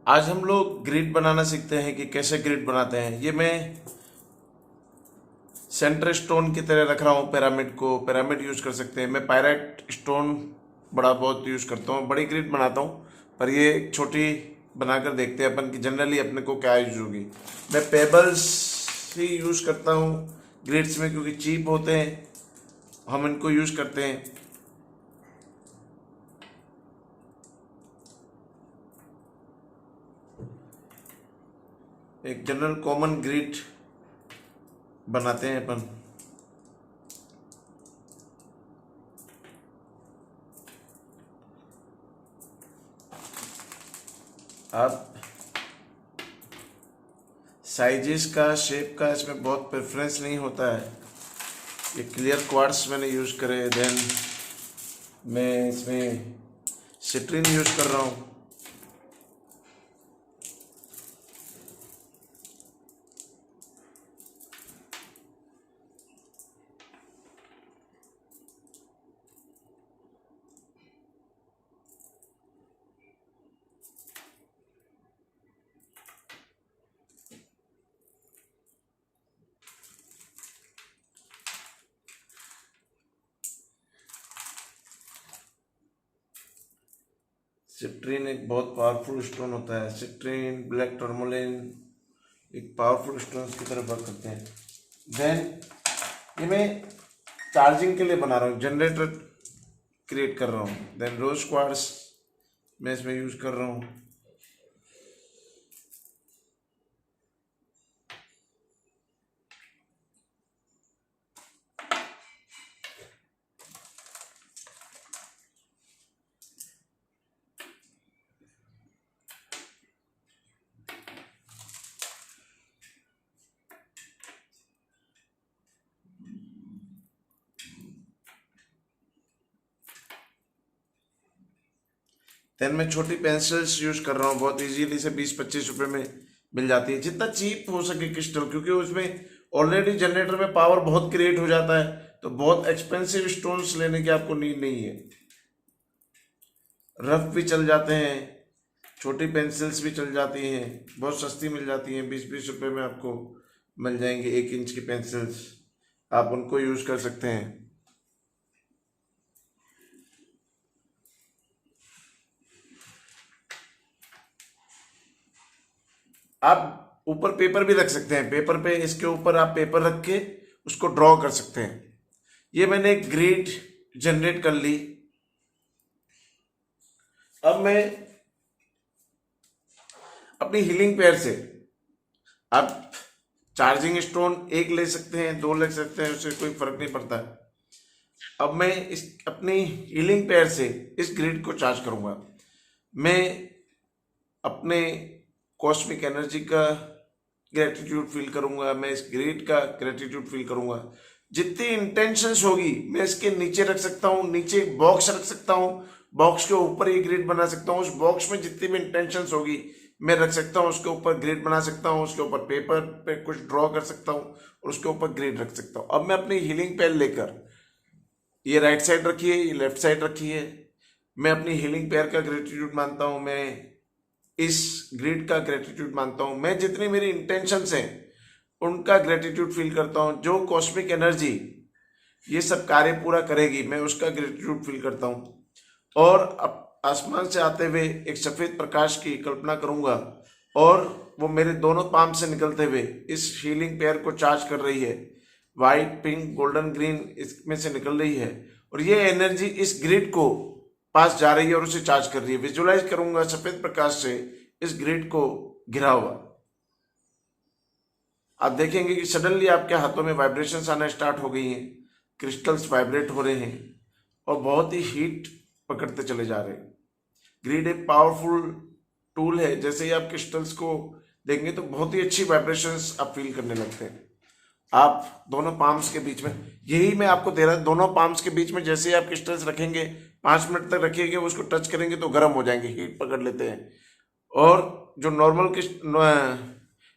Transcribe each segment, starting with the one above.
आज हम लोग ग्रिड बनाना सीखते हैं कि कैसे ग्रिड बनाते हैं। ये मैं सेंटर स्टोन की तरह रख रहा हूँ पिरामिड को। पिरामिड यूज कर सकते हैं। मैं पायराइट स्टोन बड़ा बहुत यूज करता हूँ, बड़ी ग्रिड बनाता हूँ। पर ये एक छोटी बनाकर देखते हैं अपन कि जनरली अपने को क्या यूज होगी। मैं पेबल्स ही यूज करता हूँ ग्रिड्स में, क्योंकि चीप होते हैं, हम इनको यूज करते हैं। एक जनरल कॉमन ग्रिड बनाते हैं अपन। आप साइजेस का, शेप का इसमें बहुत प्रेफरेंस नहीं होता है। ये क्लियर क्वार्ट्स मैंने यूज करे, देन मैं इसमें सिट्रीन यूज कर रहा हूँ। सिट्रीन एक बहुत पावरफुल स्टोन होता है। सिट्रीन, ब्लैक टर्मोलिन एक पावरफुल स्टोन की तरफ वर्क करते हैं। देन ये मैं चार्जिंग के लिए बना रहा हूँ, जनरेटर क्रिएट कर रहा हूँ। देन रोज क्वार्ट्स मैं इसमें यूज कर रहा हूँ। देन मैं छोटी पेंसिल्स यूज कर रहा हूँ, बहुत इजीली से 20-25 रुपए में मिल जाती है। जितना चीप हो सके क्रिस्टल, क्योंकि उसमें ऑलरेडी जनरेटर में पावर बहुत क्रिएट हो जाता है, तो बहुत एक्सपेंसिव स्टोन्स लेने की आपको नीड नहीं है। रफ भी चल जाते हैं, छोटी पेंसिल्स भी चल जाती हैं, बहुत सस्ती मिल जाती हैं। 20-20 रुपए में आपको मिल जाएंगे 1 इंच की पेंसिल्स, आप उनको यूज कर सकते हैं। आप ऊपर पेपर भी रख सकते हैं, पेपर पे इसके ऊपर आप पेपर रख के उसको ड्रॉ कर सकते हैं। ये मैंने एक ग्रिड जनरेट कर ली। अब मैं अपनी हीलिंग पेयर से, आप चार्जिंग स्टोन एक ले सकते हैं, 2 ले सकते हैं, उससे कोई फर्क नहीं पड़ता। अब मैं इस अपनी हीलिंग पेयर से इस ग्रिड को चार्ज करूंगा। मैं अपने कॉस्मिक एनर्जी का ग्रेटिट्यूड फील करूंगा, मैं इस ग्रिड का ग्रेटिट्यूड फील करूंगा। जितनी इंटेंशंस होगी मैं इसके नीचे रख सकता हूँ, नीचे एक बॉक्स रख सकता हूँ, बॉक्स के ऊपर ये ग्रिड बना सकता हूँ। उस बॉक्स में जितनी भी इंटेंशंस होगी मैं रख सकता हूँ, उसके ऊपर ग्रिड बना सकता हूँ, उसके ऊपर पेपर पे कुछ ड्रॉ कर सकता हूँ और उसके ऊपर ग्रिड रख सकता हूँ। अब मैं अपनी हीलिंग पेयर लेकर, ये राइट साइड रखी है, ये लेफ्ट साइड रखी है, मैं अपनी हीलिंग पेयर का ग्रेटिट्यूड मानता हूँ, मैं इस ग्रिड का ग्रेटिट्यूड मानता हूं, मैं जितनी मेरी इंटेंशंस हैं उनका ग्रेटिट्यूड फील करता हूं। जो कॉस्मिक एनर्जी ये सब कार्य पूरा करेगी मैं उसका ग्रेटिट्यूड फील करता हूं। और अब आसमान से आते हुए एक सफेद प्रकाश की कल्पना करूंगा और वो मेरे दोनों पाम से निकलते हुए इस हीलिंग पेयर को चार्ज कर रही है। व्हाइट, पिंक, गोल्डन, ग्रीन इसमें से निकल रही है और ये एनर्जी इस ग्रिड को पास जा रही है और उसे चार्ज कर रही है। विजुअलाइज करूंगा सफेद प्रकाश से इस ग्रिड को घिरा हुआ। आप देखेंगे कि सडनली आपके हाथों में वाइब्रेशंस आना स्टार्ट हो गई हैं, क्रिस्टल्स वाइब्रेट हो रहे हैं और बहुत ही हीट पकड़ते चले जा रहे हैं। ग्रिड एक पावरफुल टूल है, जैसे ही आप क्रिस्टल्स को देंगे तो बहुत ही अच्छी वाइब्रेशंस आप फील करने लगते हैं। आप दोनों पाम्स के बीच में, यही मैं आपको दे रहा हूं, दोनों पाम्स के बीच में जैसे ही आप क्रिस्टल्स रखेंगे, 5 मिनट तक रखिएगा, उसको टच करेंगे तो गर्म हो जाएंगे, हीट पकड़ लेते हैं। और जो नॉर्मल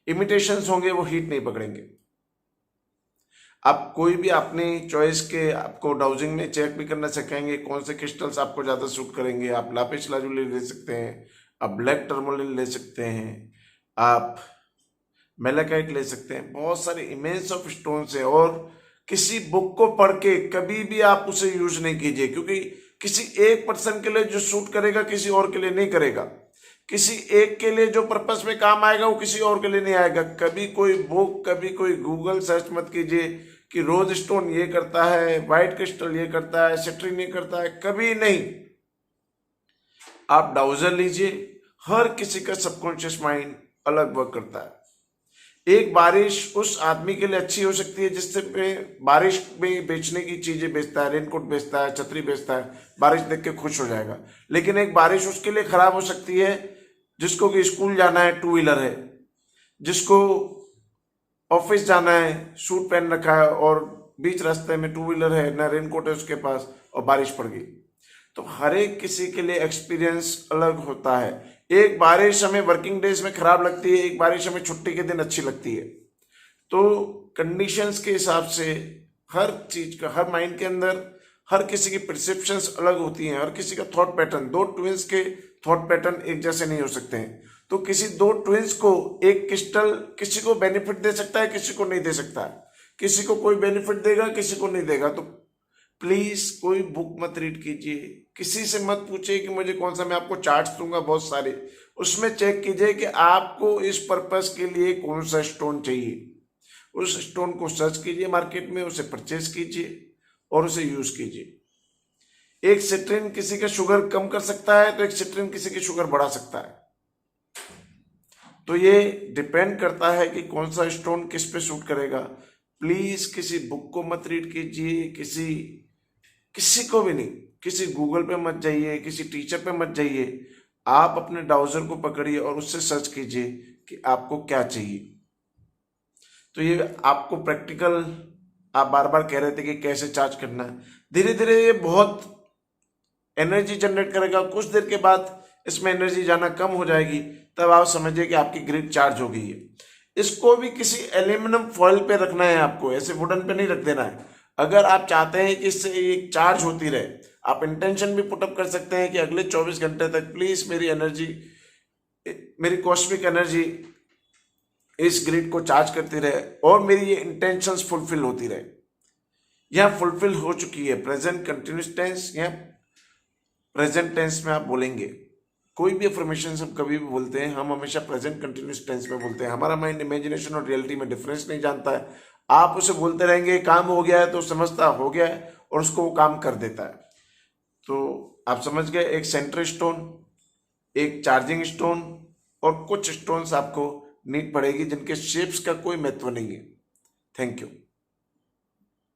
इमिटेशंस होंगे वो हीट नहीं पकड़ेंगे। आप कोई भी अपनी चॉइस के, आपको डाउजिंग में चेक भी करना सकेंगे कौन से क्रिस्टल्स आपको ज़्यादा सूट करेंगे। आप लापिस लाजुली ले सकते हैं, आप ब्लैक टर्मोलिन ले सकते हैं, आप मेलाकाइट ले सकते हैं। बहुत सारे इमेज ऑफ स्टोन्स है, और किसी बुक को पढ़ के कभी भी आप उसे यूज नहीं कीजिए, क्योंकि किसी एक पर्सन के लिए जो सूट करेगा किसी और के लिए नहीं करेगा। किसी एक के लिए जो पर्पस में काम आएगा वो किसी और के लिए नहीं आएगा। कभी कोई बुक, कभी कोई गूगल सर्च मत कीजिए कि रोज स्टोन ये करता है, व्हाइट क्रिस्टल ये करता है, सिट्रीन ये करता है, कभी नहीं। आप डाउजर लीजिए। हर किसी का सबकॉन्शियस माइंड अलग वर्क करता है। एक बारिश उस आदमी के लिए अच्छी हो सकती है जिससे बारिश में बेचने की चीजें बेचता है, रेनकोट बेचता है, छतरी बेचता है, बारिश देख के खुश हो जाएगा। लेकिन एक बारिश उसके लिए खराब हो सकती है जिसको कि स्कूल जाना है, टू व्हीलर है, जिसको ऑफिस जाना है, सूट पहन रखा है, और बीच रास्ते में टू व्हीलर है ना, रेनकोट है उसके पास, और बारिश पड़ गई। तो हर एक किसी के लिए एक्सपीरियंस अलग होता है। एक बारिश हमें वर्किंग डेज में खराब लगती है, एक बारिश हमें छुट्टी के दिन अच्छी लगती है। तो कंडीशंस के हिसाब से हर चीज का, हर माइंड के अंदर हर किसी की परसेप्शंस अलग होती हैं, हर किसी का थॉट पैटर्न, दो ट्विंस के थॉट पैटर्न एक जैसे नहीं हो सकते हैं। तो किसी दो ट्विंस को एक क्रिस्टल किसी को बेनिफिट दे सकता है, किसी को नहीं दे सकता है। किसी को कोई बेनिफिट देगा, किसी को नहीं देगा। तो प्लीज कोई बुक मत रीड कीजिए, किसी से मत पूछिए कि मुझे कौन सा, मैं आपको चार्ट्स दूंगा बहुत सारे, उसमें चेक कीजिए कि आपको इस पर्पस के लिए कौन सा स्टोन चाहिए। उस स्टोन को सर्च कीजिए मार्केट में, उसे परचेज कीजिए और उसे यूज कीजिए। एक सिट्रीन किसी का शुगर कम कर सकता है, तो एक सिट्रीन किसी की शुगर बढ़ा सकता है। तो ये डिपेंड करता है कि कौन सा स्टोन किस पे सूट करेगा। प्लीज किसी बुक को मत रीड कीजिए, किसी को भी नहीं, किसी गूगल पे मत जाइए, किसी टीचर पे मत जाइए। आप अपने डाउजर को पकड़िए और उससे सर्च कीजिए कि आपको क्या चाहिए। तो ये आपको प्रैक्टिकल, आप बार बार कह रहे थे कि कैसे चार्ज करना है, धीरे धीरे ये बहुत एनर्जी जनरेट करेगा। कुछ देर के बाद इसमें एनर्जी जाना कम हो जाएगी, तब आप समझिए कि आपकी ग्रिड चार्ज हो गई है। इसको भी किसी एल्यूमिनियम फॉइल पे रखना है आपको, ऐसे वुडन पे नहीं रख देना है। अगर आप चाहते हैं कि इससे एक चार्ज होती रहे, आप इंटेंशन भी पुटअप कर सकते हैं कि अगले 24 घंटे तक प्लीज मेरी एनर्जी, मेरी कॉस्मिक एनर्जी इस ग्रिड को चार्ज करती रहे और मेरी ये इंटेंशंस फुलफिल होती रहे। यह फुलफिल हो चुकी है। प्रेजेंट कंटिन्यूस टेंस या प्रेजेंट टेंस में आप बोलेंगे। कोई भी अफर्मेशन हम कभी भी बोलते हैं, हम हमेशा प्रेजेंट कंटिन्यूस टेंस में बोलते हैं। हमारा माइंड इमेजिनेशन और रियलिटी में डिफरेंस नहीं जानता है। आप उसे बोलते रहेंगे, काम हो गया है तो समझता हो गया है और उसको वो काम कर देता है। तो आप समझ गए, एक सेंटर स्टोन, एक चार्जिंग स्टोन और कुछ स्टोन्स आपको नीड पड़ेगी जिनके शेप्स का कोई महत्व नहीं है। Thank you.